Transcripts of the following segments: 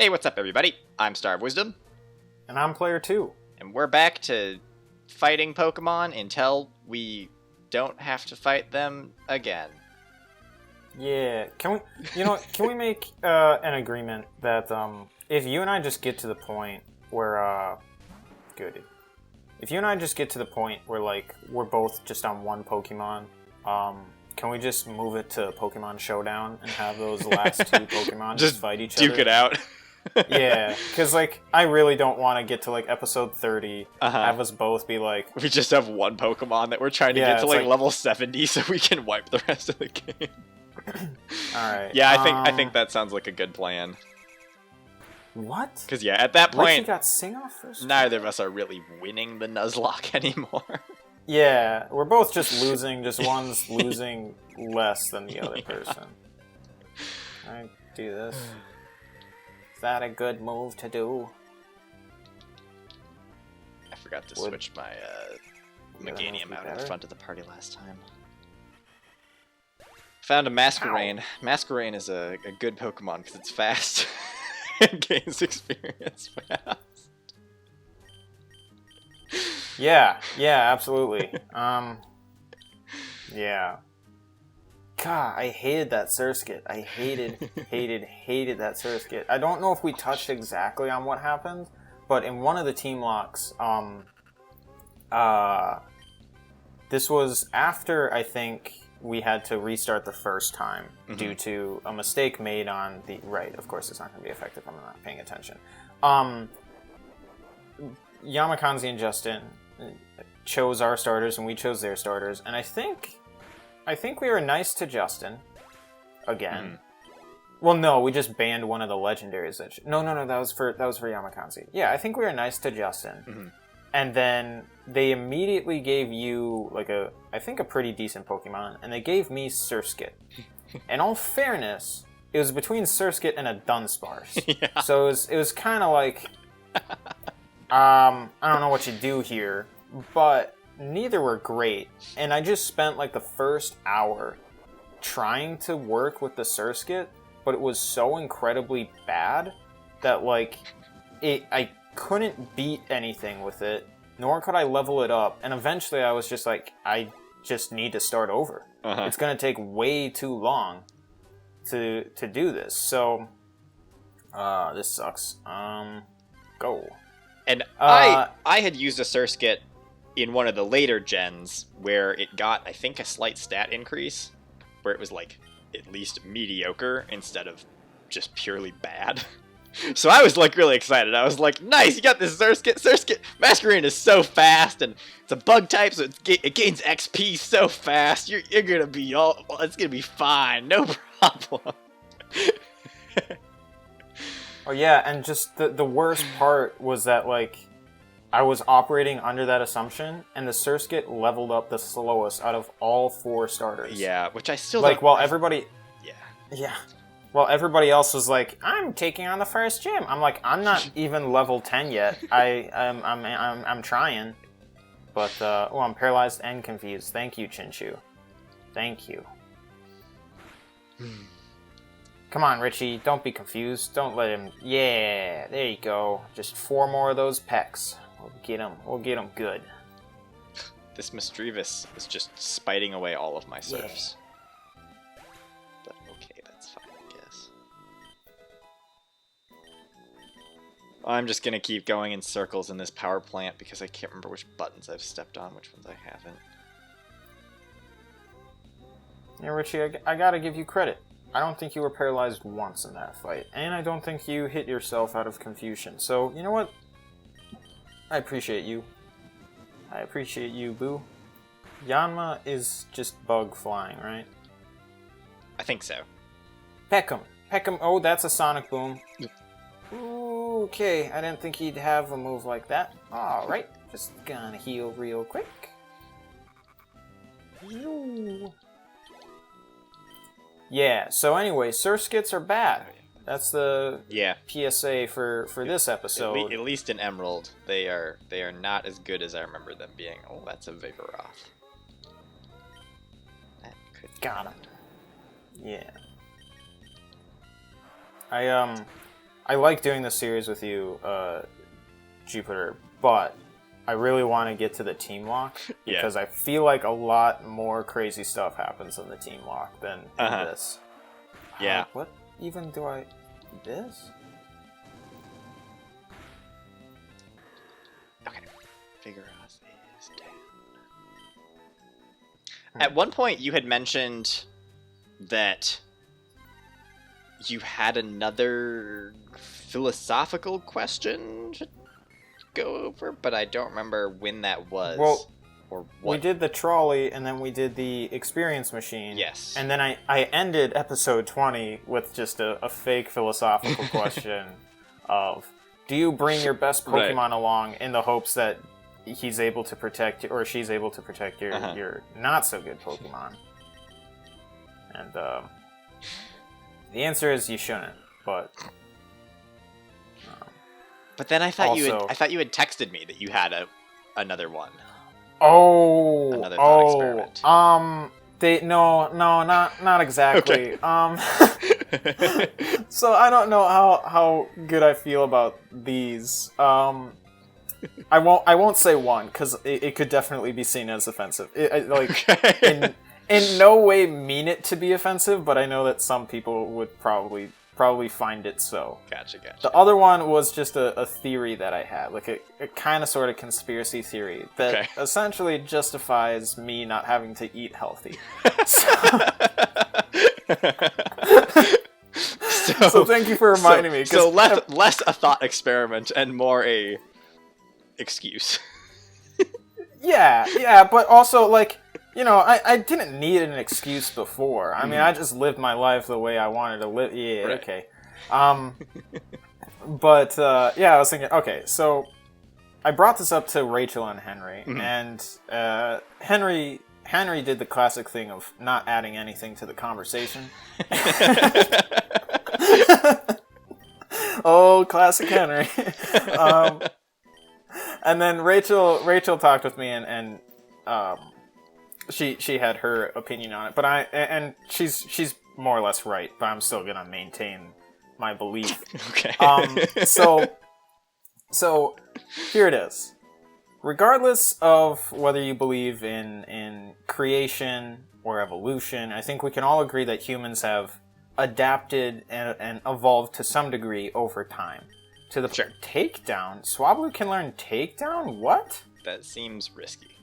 Hey, what's up, everybody? I'm StarofWisdom. And I'm player 2. And we're back to fighting Pokemon until we don't have to fight them again. Yeah, can we make an agreement that if you and I just get to the point where if you and I just get to the point where like we're both just on one Pokemon, can we just move it to Pokemon Showdown and have those last two Pokemon just fight each other? Duke it out. Yeah, because like I really don't want to get to like episode 30, have us both be like, we just have one Pokemon that we're trying to get to like level 70 so we can wipe the rest of the game. Alright. Yeah, I think that sounds like a good plan. What? Because yeah, at that point, Richie got Sing-Off first? neither of us are really winning the Nuzlocke anymore. Yeah, we're both just losing, just one's losing less than the other person. I do this. Is that a good move to do? I forgot to switch my Meganium out in the front of the party last time. Found a Masquerain. Ow. Masquerain is a good Pokemon because it's fast and gains experience fast. Yeah, absolutely. Yeah. God, I hated that Surskit. I hated that Surskit. I don't know if we touched exactly on what happened, but in one of the team locks, this was after, I think, we had to restart the first time due to a mistake made on the... Right, of course it's not going to be effective. I'm not paying attention. Yamakanzi and Justin chose our starters and we chose their starters, and I think we were nice to Justin again. Well, no, we just banned one of the legendaries. No, that was for Yamakanzi. Yeah, I think we were nice to Justin, and then they immediately gave you like a pretty decent Pokemon, and they gave me Surskit. In all fairness, it was between Surskit and a Dunsparce, yeah. So it was kind of like, I don't know what you do here, but neither were great, and I just spent like the first hour trying to work with the Surskit, but it was so incredibly bad that like I couldn't beat anything with it, nor could I level it up, and eventually I was just like, I just need to start over. It's gonna take way too long to do this, so this sucks. Go. And I had used a Surskit in one of the later gens where it got, I think, a slight stat increase, where it was like at least mediocre instead of just purely bad. So I was like really excited. I was like, nice, you got this Surskit. Masquerain is so fast, and it's a bug type, so it gains XP so fast. You're gonna be it's gonna be fine, no problem. Oh yeah, and just the worst part was that like I was operating under that assumption, and the Surskit leveled up the slowest out of all 4 starters. Yeah, which I still like while everybody. Yeah. While everybody else was like, I'm taking on the first gym. I'm like, I'm not even level 10 yet. I'm trying, but I'm paralyzed and confused. Thank you, Chinchu. Thank you. Come on, Richie. Don't be confused. Don't let him... Yeah, there you go. Just 4 more of those pecks. We'll get him good. This Misdreavus is just spiting away all of my surfs. Yeah. But okay, that's fine, I guess. I'm just gonna keep going in circles in this power plant because I can't remember which buttons I've stepped on, which ones I haven't. Yeah, Richie, I gotta give you credit. I don't think you were paralyzed once in that fight, and I don't think you hit yourself out of confusion. So, you know what? I appreciate you. I appreciate you, Boo. Yanma is just bug flying, right? I think so. Peckham. Oh, that's a Sonic Boom. Ooh, okay, I didn't think he'd have a move like that. Alright, just gonna heal real quick. Yeah, so anyway, Surskits are bad. That's the PSA for this episode. At least in Emerald, they are not as good as I remember them being. Oh, that's a Vigoroth. That could got him. Yeah. I like doing this series with you, Jupiter, but I really want to get to the team lock because I feel like a lot more crazy stuff happens in the team lock than in this. Yeah. What even do I... This? Okay. Vigoroth is down. At one point, you had mentioned that you had another philosophical question to go over, but I don't remember when that was. Well, or what. we did the trolley, and then we did the experience machine. Yes. And then I ended episode 20 with just a fake philosophical question of, do you bring your best Pokemon along in the hopes that he's able to protect, or she's able to protect your not-so-good Pokemon? And the answer is you shouldn't, but... But then I thought also, you had texted me that you had another one. Another thought experiment. Not exactly. Okay. So I don't know how good I feel about these. I won't say one because it could definitely be seen as offensive. In no way mean it to be offensive, but I know that some people would probably find it so. Gotcha. The other one was just a theory that I had, like a kind of sort of conspiracy theory that essentially justifies me not having to eat healthy. So thank you for reminding me. So less a thought experiment and more a excuse. Yeah, but also, like, you know, I didn't need an excuse before. I mean, I just lived my life the way I wanted to live. Yeah, right. Okay. But, yeah, I was thinking, okay, so I brought this up to Rachel and Henry, and Henry did the classic thing of not adding anything to the conversation. Oh, classic Henry. And then Rachel talked with me, and she had her opinion on it, but she's more or less right, but I'm still gonna maintain my belief. Okay. So here it is. Regardless of whether you believe in creation or evolution, I think we can all agree that humans have adapted and evolved to some degree over time. To the takedown? Swablu can learn takedown? What? That seems risky.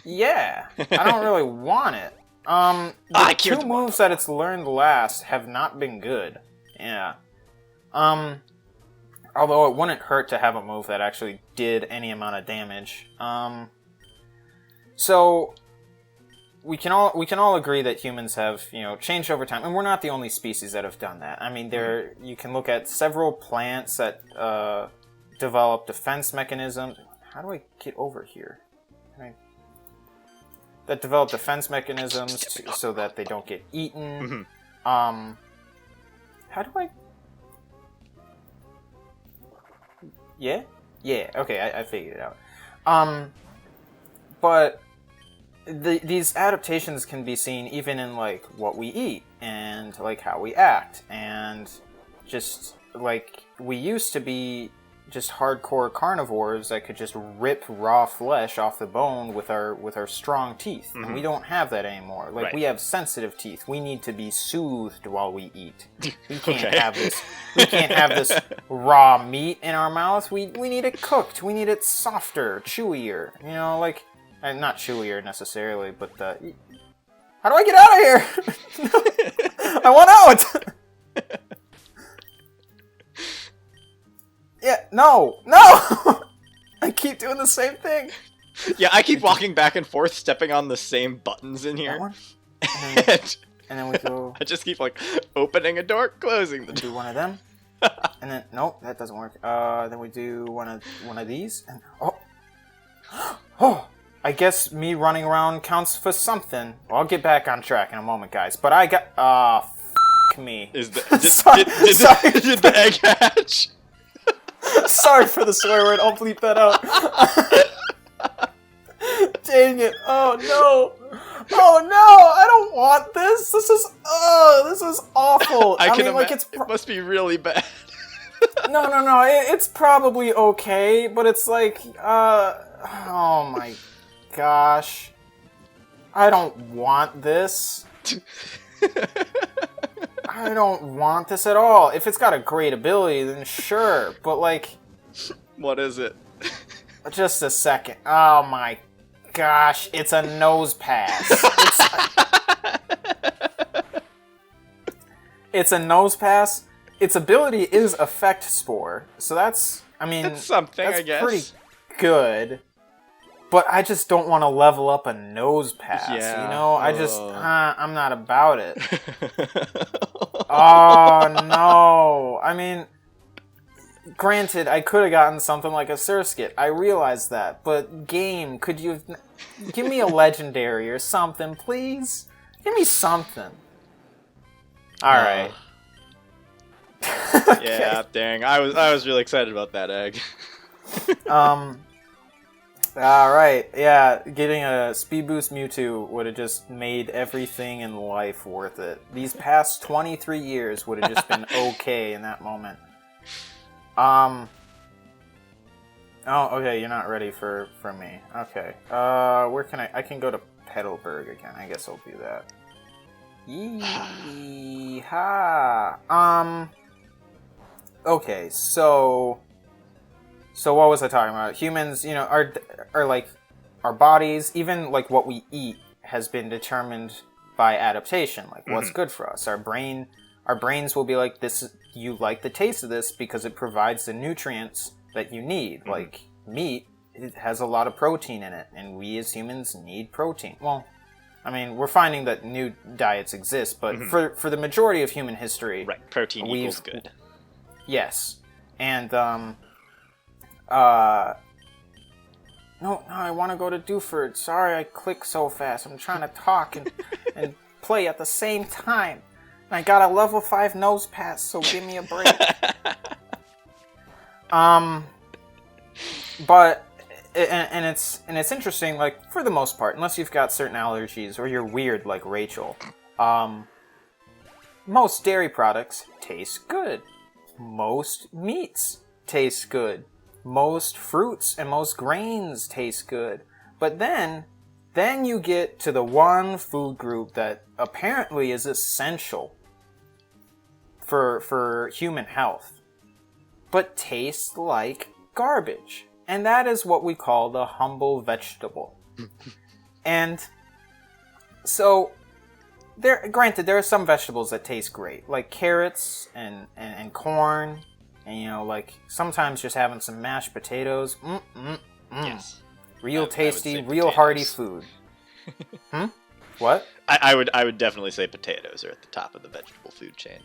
Yeah, I don't really want it. The two moves that it's learned last have not been good. Yeah. Although it wouldn't hurt to have a move that actually did any amount of damage. So we can all agree that humans have, you know, changed over time, and we're not the only species that have done that. I mean, you can look at several plants that develop defense mechanisms. How do I get over here? That develop defense mechanisms so that they don't get eaten. How do I? Yeah. Okay, I figured it out. But these adaptations can be seen even in, like, what we eat and, like, how we act, and just, like, we used to be just hardcore carnivores that could just rip raw flesh off the bone with our strong teeth, and we don't have that anymore. Like, we have sensitive teeth. We need to be soothed while we eat. We can't have this. We can't have this raw meat in our mouth. We need it cooked. We need it softer, chewier. You know, like. Not chewier necessarily, but how do I get out of here? I want out! Yeah, no! I keep doing the same thing. Yeah, I keep walking back and forth, stepping on the same buttons in here. That one? And then we go... I just keep, like, opening a door, closing the door. Do one of them. And then, nope, that doesn't work. Then we do one of these, and... Oh! I guess me running around counts for something. Well, I'll get back on track in a moment, guys. But I got... f*** me. Did sorry. the egg hatch? Sorry for the swear word. I'll bleep that out. Dang it. Oh, no. I don't want this. This is awful. I mean, like, it must be really bad. No. It's probably okay, but it's like, oh my gosh. I don't want this. I don't want this at all. If it's got a great ability, then sure. But, like... What is it? Just a second. Oh my gosh. It's a nose pass. It's a nose pass. Its ability is Effect Spore. So that's... I mean... That's something, I guess. Pretty good. But I just don't want to level up a nose pass, yeah. you know? I just... I'm not about it. Oh, no. I mean... Granted, I could have gotten something like a Surskit. I realize that. But, game, could you... Give me a legendary or something, please? Give me something. Alright. Okay. Yeah, dang. I was really excited about that egg. Alright, yeah, getting a Speed Boost Mewtwo would have just made everything in life worth it. These past 23 years would have just been okay in that moment. Oh, okay, you're not ready for me. Okay. Where can I can go to Petalburg again. I guess I'll do that. Yeehaw. Okay, so what was I talking about? Humans, you know, are like our bodies, even like what we eat has been determined by adaptation. Like what's good for us. Our brains will be like, this, you like the taste of this because it provides the nutrients that you need. Like meat, it has a lot of protein in it, and we as humans need protein. Well, I mean, we're finding that new diets exist, but for the majority of human history... Right, protein equals good. Yes. And, no, I want to go to Duford. Sorry I click so fast. I'm trying to talk and play at the same time. And I got a level 5 nose pass, so give me a break. But... And it's interesting, like, for the most part, unless you've got certain allergies or you're weird like Rachel, most dairy products taste good. Most meats taste good. Most fruits and most grains taste good. But then you get to the one food group that apparently is essential for human health, but tastes like garbage. And that is what we call the humble vegetable. And so, granted, there are some vegetables that taste great, like carrots and corn, and, you know, like, sometimes just having some mashed potatoes. Yes. Real tasty, real hearty food. What? I would definitely say potatoes are at the top of the vegetable food chain.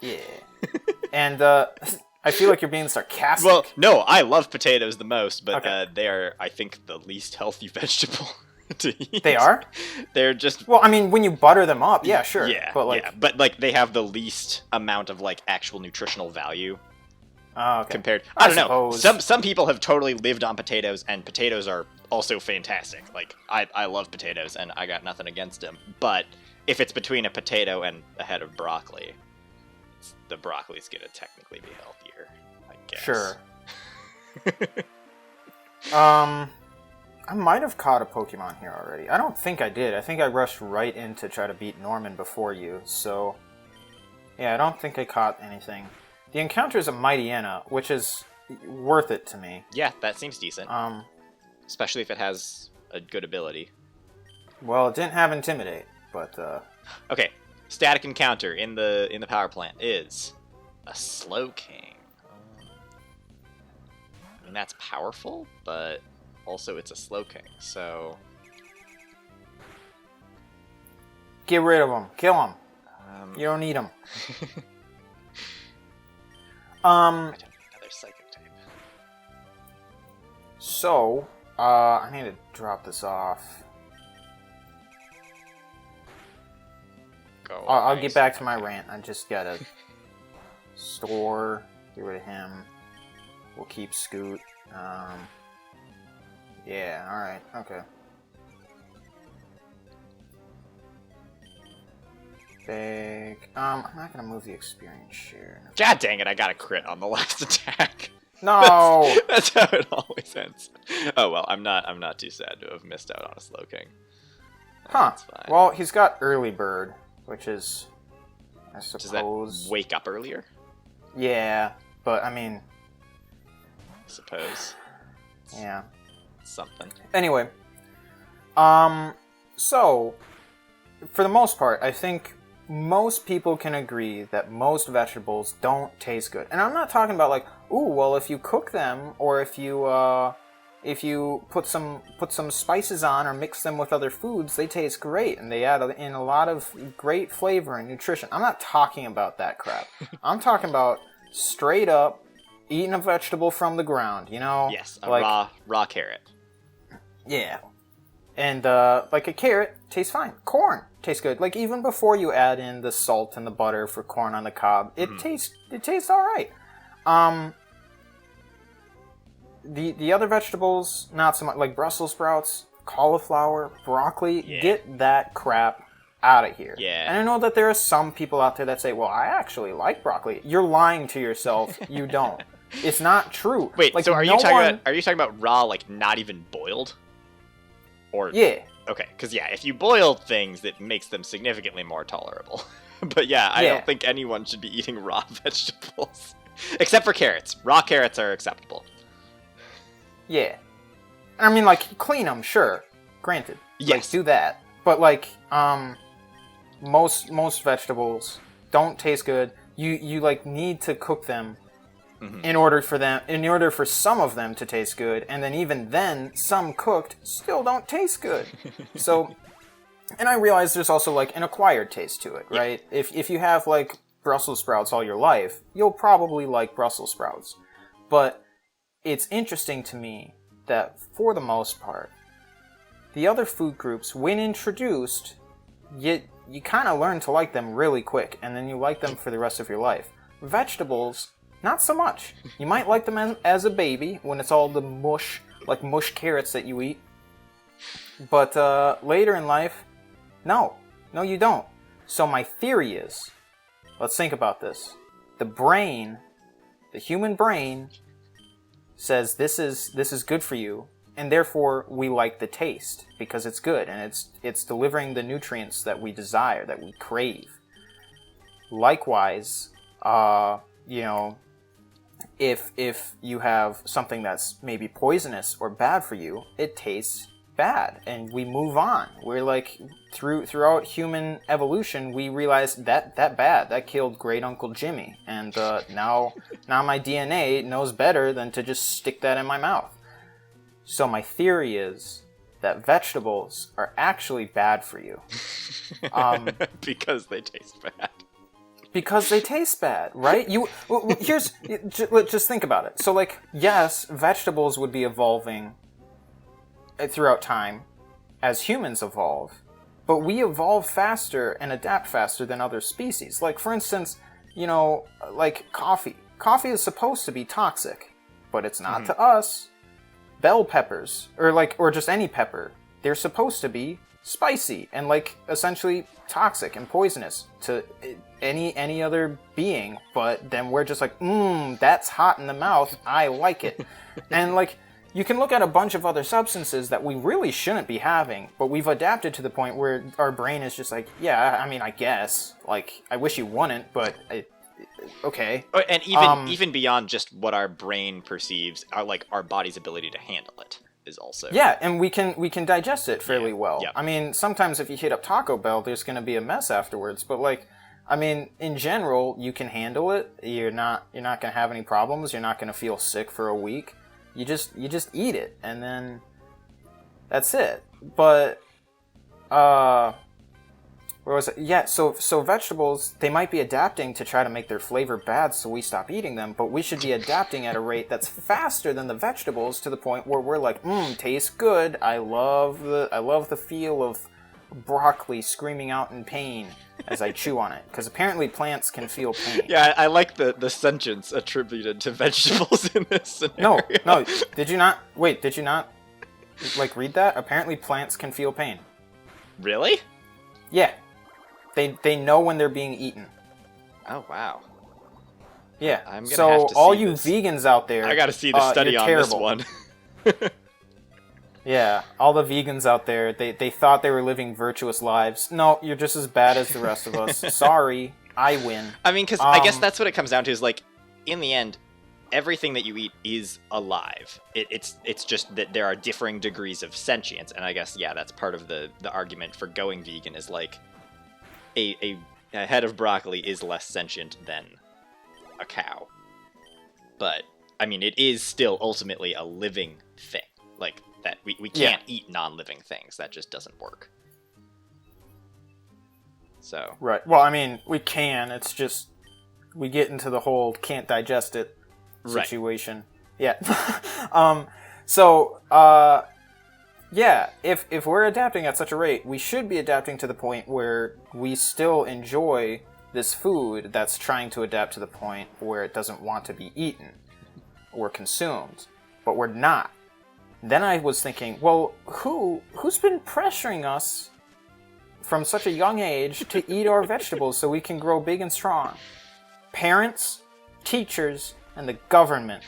Yeah. And, I feel like you're being sarcastic. Well, no, I love potatoes the most, but okay. They are, I think, the least healthy vegetable to eat. They are? They're just... Well, I mean, when you butter them up, yeah, sure. Yeah, but like they have the least amount of like actual nutritional value. Oh, okay. Compared, I don't suppose. know. Some people have totally lived on potatoes, and potatoes are also fantastic. Like I love potatoes, and I got nothing against them. But if it's between a potato and a head of broccoli, the broccoli's gonna technically be healthier, I guess. Sure. I might have caught a Pokemon here already. I don't think I did. I think I rushed right in to try to beat Norman before you, so... Yeah, I don't think I caught anything. The encounter is a Mightyena, which is worth it to me. Yeah, that seems decent. Especially if it has a good ability. Well, it didn't have Intimidate, but... Okay, static encounter in the power plant is a Slowking. I mean, that's powerful, but also it's a Slowking, so... Get rid of him. Kill him. You don't need him. I don't need another Psychic type. So, I need to drop this off. I'll get back to my rant. I just gotta store, get rid of him. We'll keep Scoot. Yeah, alright, okay. Big. I'm not gonna move the experience share. God dang it! I got a crit on the last attack. No. That's how it always ends. Oh well, I'm not too sad to have missed out on a Slowking. Huh. That's fine. Well, he's got early bird, which is, I suppose. Does that wake up earlier? Yeah, but I mean. I suppose. Yeah. Something. Anyway. So, for the most part, I think most people can agree that most vegetables don't taste good. And I'm not talking about like, ooh, well, if you cook them or if you put some spices on or mix them with other foods, they taste great and they add in a lot of great flavor and nutrition. I'm not talking about that crap. I'm talking about straight up eating a vegetable from the ground, you know? Yes, a raw carrot. Yeah. And, like, a carrot tastes fine. Corn tastes good. Like, even before you add in the salt and the butter for corn on the cob, it tastes alright. The other vegetables, not so much. Like, Brussels sprouts, cauliflower, broccoli, get that crap out of here. Yeah. And I know that there are some people out there that say, well, I actually like broccoli. You're lying to yourself. You don't. It's not true. Wait, like, so are you talking about raw, like, not even boiled? Or, yeah. Okay, because, if you boil things, it makes them significantly more tolerable. But, I don't think anyone should be eating raw vegetables. Except for carrots. Raw carrots are acceptable. Yeah. I mean, like, clean them, sure. Granted. Yes. Like, do that. But, like, most vegetables don't taste good. You like, need to cook them in order for some of them to taste good, and then even then, some cooked still don't taste good. So, and I realize there's also like an acquired taste to it, right? Yeah. If you have like Brussels sprouts all your life, you'll probably like Brussels sprouts. But it's interesting to me that for the most part, the other food groups, when introduced, you kind of learn to like them really quick, and then you like them for the rest of your life. Vegetables, not so much. You might like them as a baby, when it's all the mush carrots that you eat. But later in life, no, you don't. So my theory is, let's think about this. The human brain, says this is good for you, and therefore we like the taste because it's good and it's delivering the nutrients that we desire, that we crave. Likewise, if you have something that's maybe poisonous or bad for you, it tastes bad, and we move on. We're like, throughout human evolution, we realized that killed Great Uncle Jimmy, and now my DNA knows better than to just stick that in my mouth. So my theory is that vegetables are actually bad for you. Because they taste bad. Because they taste bad, right? Just think about it. So, like, yes, vegetables would be evolving throughout time as humans evolve, but we evolve faster and adapt faster than other species. Like, for instance, like coffee. Coffee is supposed to be toxic, but it's not to us. Bell peppers, or just any pepper, they're supposed to be spicy and like essentially toxic and poisonous to any other being, but then we're just like, that's hot in the mouth, I like it. And like, you can look at a bunch of other substances that we really shouldn't be having, but we've adapted to the point where our brain is just like, yeah, I mean, I guess, like, I wish you wouldn't, but okay. And even beyond just what our brain perceives, our body's ability to handle it is also... Yeah, and we can digest it fairly well. Yep. I mean, sometimes if you hit up Taco Bell, there's going to be a mess afterwards, but like, I mean, in general, you can handle it. You're not going to have any problems. You're not going to feel sick for a week. You just eat it, and then that's it. But where was it? Yeah, so vegetables, they might be adapting to try to make their flavor bad so we stop eating them, but we should be adapting at a rate that's faster than the vegetables, to the point where we're like, tastes good. I love the feel of broccoli screaming out in pain as I chew on it, because apparently plants can feel pain. Yeah, I like the sentience attributed to vegetables in this scenario. No, did you not like read that? Apparently plants can feel pain. Really? Yeah. They know when they're being eaten. Oh, wow. Yeah. I'm gonna so have to all see you this. vegans out there, I gotta see the study you're on terrible. this one. Yeah, all the vegans out there, they thought they were living virtuous lives. No, you're just as bad as the rest of us. Sorry, I win. I mean, because I guess that's what it comes down to is, like, in the end, everything that you eat is alive. It's just that there are differing degrees of sentience, and I guess, yeah, that's part of the argument for going vegan is, like, a head of broccoli is less sentient than a cow. But, I mean, it is still ultimately a living thing. Like, that we can't eat non-living things. That just doesn't work. So. Right. Well, I mean, we can. It's just we get into the whole can't digest it situation. Right. Yeah. Yeah, if we're adapting at such a rate, we should be adapting to the point where we still enjoy this food that's trying to adapt to the point where it doesn't want to be eaten or consumed, but we're not. Then I was thinking, well, who's been pressuring us from such a young age to eat our vegetables so we can grow big and strong? Parents, teachers, and the government.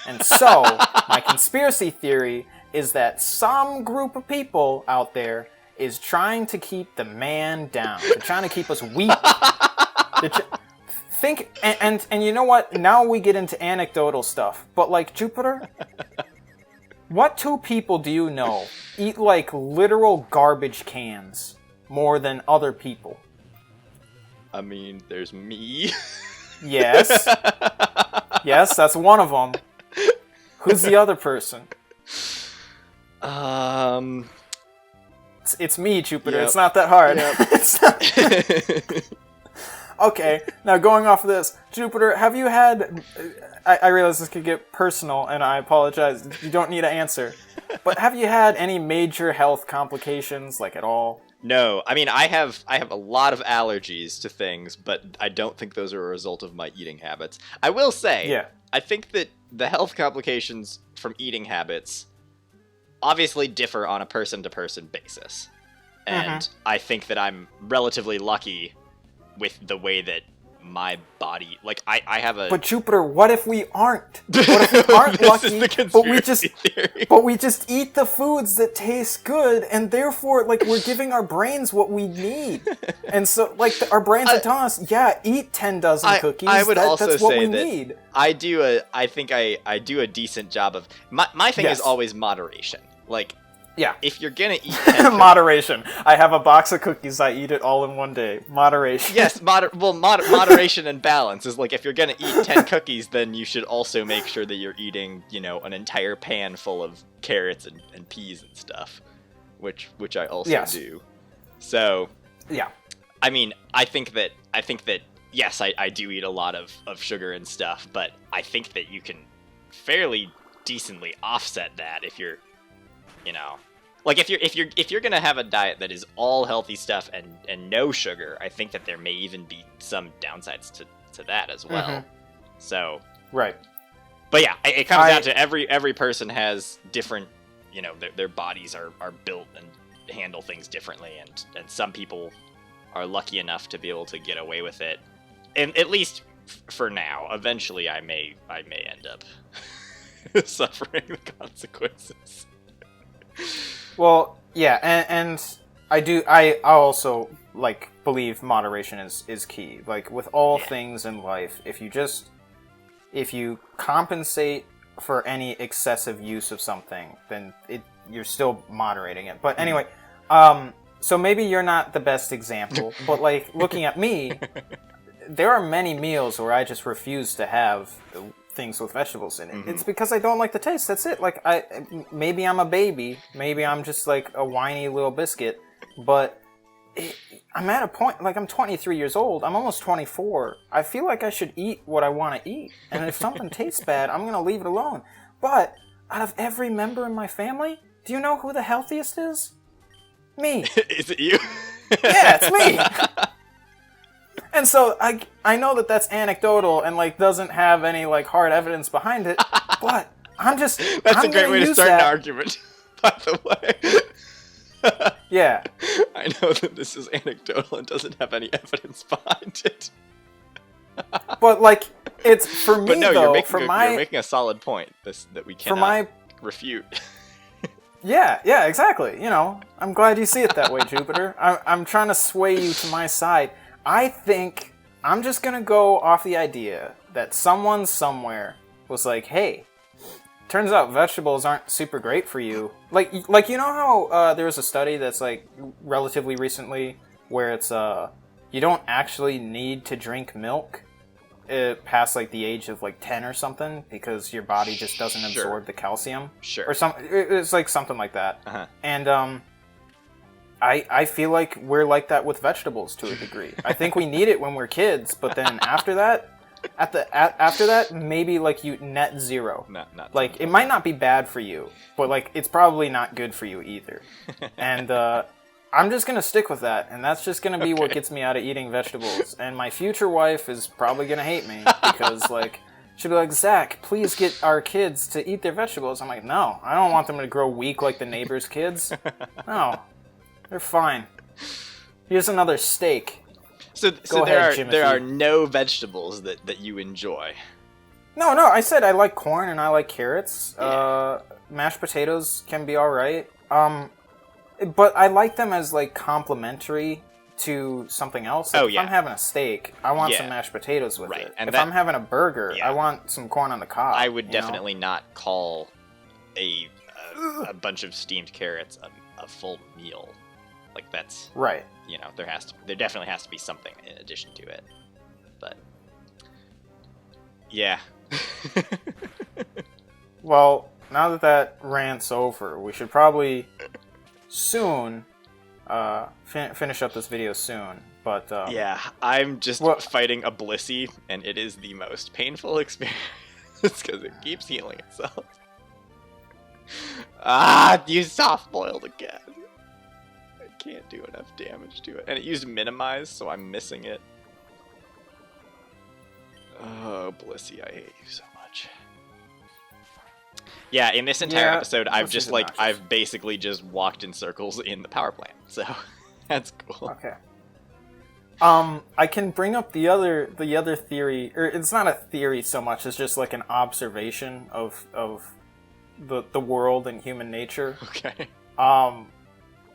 And so, my conspiracy theory is that some group of people out there is trying to keep the man down. They're trying to keep us weak. Think, and you know what? Now we get into anecdotal stuff. But like Jupiter, what two people do you know eat like literal garbage cans more than other people? I mean, there's me. Yes. Yes, that's one of them. Who's the other person? It's me, Jupiter. Yep. It's not that hard. Yep. It's not... Okay, now going off of this, Jupiter, have you had... I realize this could get personal, and I apologize. You don't need an answer. But have you had any major health complications, like at all? No, I mean, I have a lot of allergies to things, but I don't think those are a result of my eating habits. I will say, I think that the health complications from eating habits obviously differ on a person-to-person basis. And I think that I'm relatively lucky with the way that my body, like, I have a... But Jupiter, what if we aren't? What if we aren't lucky, but we just eat the foods that taste good, and therefore, like, we're giving our brains what we need. And so, like, our brains are telling us, yeah, eat 10 dozen cookies, I would also that's what say we that need. I think I do a decent job of... My thing is always moderation. Like... Yeah. If you're gonna eat 10 moderation. I have a box of cookies. I eat it all in one day. Moderation. Yes, moderation and balance is like if you're gonna eat 10 cookies, then you should also make sure that you're eating, you know, an entire pan full of carrots and peas and stuff, which I also do. So yeah, I mean, I think that yes, I do eat a lot of sugar and stuff, but I think that you can fairly decently offset that if you're, you know, like if you're gonna have a diet that is all healthy stuff and no sugar, I think that there may even be some downsides to that as well. So right, but yeah, it comes down to every person has different, you know, their bodies are built and handle things differently, and some people are lucky enough to be able to get away with it, and at least for now. Eventually, I may end up suffering the consequences. Well, yeah, and I also like believe moderation is key. Like with all things in life, if you compensate for any excessive use of something, then you're still moderating it. But anyway, so maybe you're not the best example, but like looking at me, there are many meals where I just refuse to have things with vegetables in it. It's because I don't like the taste. That's it. Like maybe I'm a baby, maybe I'm just like a whiny little biscuit, but I'm at a point, like I'm 23 years old, I'm almost 24. I feel like I should eat what I want to eat, and if something tastes bad, I'm gonna leave it alone. But out of every member in my family, do you know who the healthiest is? Me. Is it you? Yeah, it's me. And so I know that that's anecdotal and like doesn't have any like hard evidence behind it, but I'm That's a great way to start an argument, by the way. Yeah. I know that this is anecdotal and doesn't have any evidence behind it. But like, it's for me But no, though. you're making a solid point. That we cannot refute. Yeah, exactly. You know, I'm glad you see it that way, Jupiter. I'm trying to sway you to my side. I think I'm just gonna go off the idea that someone somewhere was like, "Hey, turns out vegetables aren't super great for you." Like you know how there was a study that's like relatively recently where it's you don't actually need to drink milk past like the age of like 10 or something because your body just doesn't absorb the calcium. Sure. Or it's like something like that. Uh-huh. And I feel like we're like that with vegetables to a degree. I think we need it when we're kids, but then after that, after that, maybe like you net zero. Not like it might not be bad for you, but like it's probably not good for you either. And I'm just gonna stick with that, and that's just gonna be what gets me out of eating vegetables. And my future wife is probably gonna hate me because like she'll be like, "Zach, please get our kids to eat their vegetables." I'm like, "No, I don't want them to grow weak like the neighbors' kids. No, they're fine. Here's another steak." So there are no vegetables that you enjoy. No, I said I like corn and I like carrots. Yeah. Mashed potatoes can be all right. But I like them as like complementary to something else. Like if I'm having a steak, I want some mashed potatoes with it. And if I'm having a burger, I want some corn on the cob. I would definitely not call a bunch of steamed carrots a full meal. Like that's right. You know, there definitely has to be something in addition to it. But yeah. Well, now that rant's over, we should probably soon finish up this video soon. But yeah, I'm just fighting a Blissey, and it is the most painful experience because it keeps healing itself. You soft-boiled again. I can't do enough damage to it. And it used minimize, so I'm missing it. Oh, Blissey, I hate you so much. Yeah, in this entire episode, I've basically just walked in circles in the power plant, so that's cool. Okay. I can bring up the other theory, or it's not a theory so much, it's just like an observation of the world and human nature. Okay.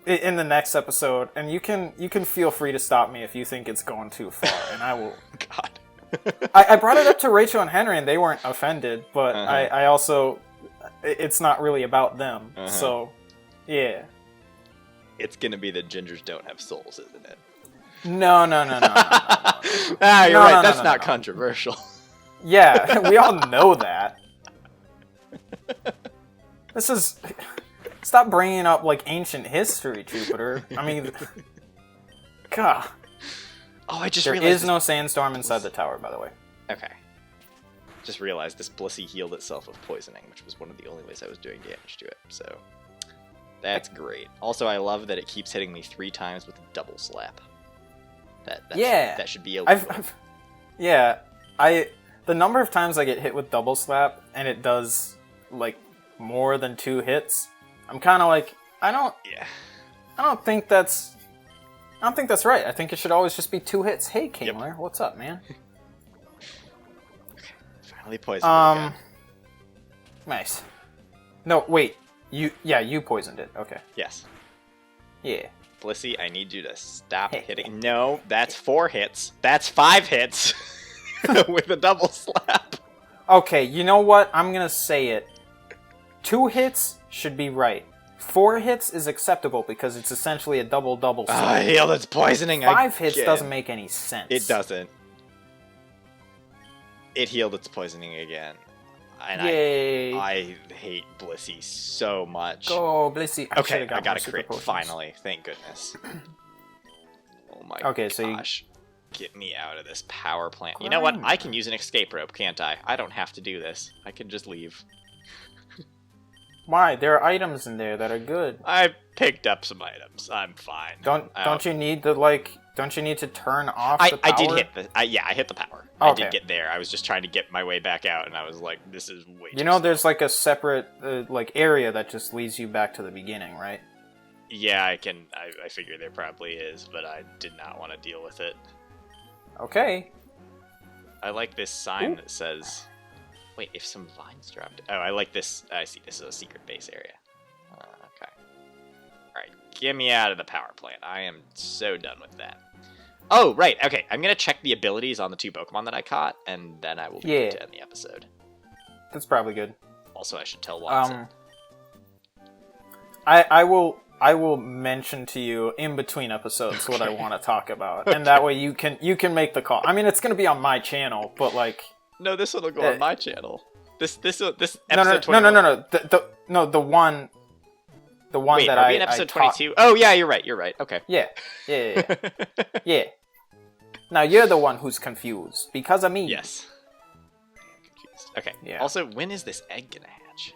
In the next episode, and you can feel free to stop me if you think it's going too far, and I will. God. I brought it up to Rachel and Henry, and they weren't offended, but I also, it's not really about them, so, yeah. It's gonna be that gingers don't have souls, isn't it? No. You're right, that's not controversial. Yeah, we all know that. This is... Stop bringing up, like, ancient history, Jupiter. I mean... God. Oh, I just realized... There is no sandstorm inside the tower, by the way. Okay. Just realized this Blissey healed itself of poisoning, which was one of the only ways I was doing damage to it, so... That's great. Also, I love that it keeps hitting me 3 times with a double slap. That should be illegal. The number of times I get hit with double slap, and it does, like, more than 2 hits, I'm kind of like, I don't think that's right. I think it should always just be 2 hits. Hey, Kingler, what's up, man? Okay, finally poisoned again. Nice. No, wait. You poisoned it. Okay. Yes. Yeah. Blissey, I need you to stop hitting. No, that's 4 hits. That's 5 hits with a double slap. Okay, you know what? I'm gonna say it. 2 hits should be right. 4 hits is acceptable because it's essentially a double slap. Heal its poisoning 5 hits doesn't make any sense. It doesn't. It healed its poisoning again. And yay! I hate Blissey so much. Go, Blissey. Okay, I got a crit. Finally. Thank goodness. Oh my gosh. Get me out of this power plant. You know what? I can use an escape rope, can't I? I don't have to do this. I can just leave. Why? There are items in there that are good. I picked up some items. I'm fine. Don't you need to turn off the power? I did hit I hit the power. Okay. I did get there. I was just trying to get my way back out, and I was like, this is way too slow. There's like a separate like area that just leads you back to the beginning, right? Yeah, I figure there probably is, but I did not want to deal with it. Okay. I like this sign that says... Wait, if some vines dropped... Oh, I like this. I see, this is a secret base area. Okay. Alright, get me out of the power plant. I am so done with that. Oh, right, okay. I'm going to check the abilities on the 2 Pokemon that I caught, and then I will be able to end the episode. That's probably good. Also, I should tell Watson. I will mention to you in between episodes what I want to talk about, and that way you can make the call. I mean, it's going to be on my channel, but like... No, this one will go on my channel. This episode no, 21. No, the one Wait, that are we in episode 22? Oh, yeah, you're right. Okay. Yeah. Yeah. Now you're the one who's confused because of me. Yes. I am confused. Okay. Yeah. Also, when is this egg gonna hatch?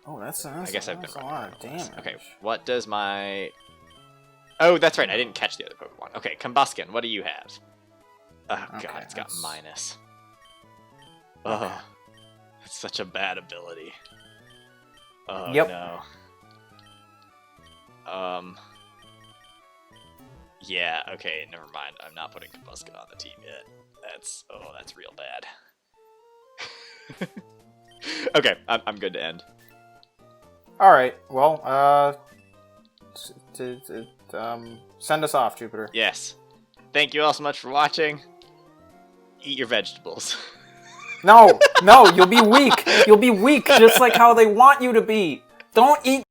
Oh, that's I guess I've been a lot of damage. Okay, what does my... Oh, that's right, I didn't catch the other Pokemon. Okay, Combuskin, what do you have? Oh, Okay, God, it's got that's- minus. Oh, that's such a bad ability. Oh, Yep. no. Yeah, okay, never mind. I'm not putting Combuskin on the team yet. That's real bad. Okay, I'm good to end. All right. Well, send us off, Jupiter. Yes. Thank you all so much for watching. Eat your vegetables. No, you'll be weak. You'll be weak, just like how they want you to be. Don't eat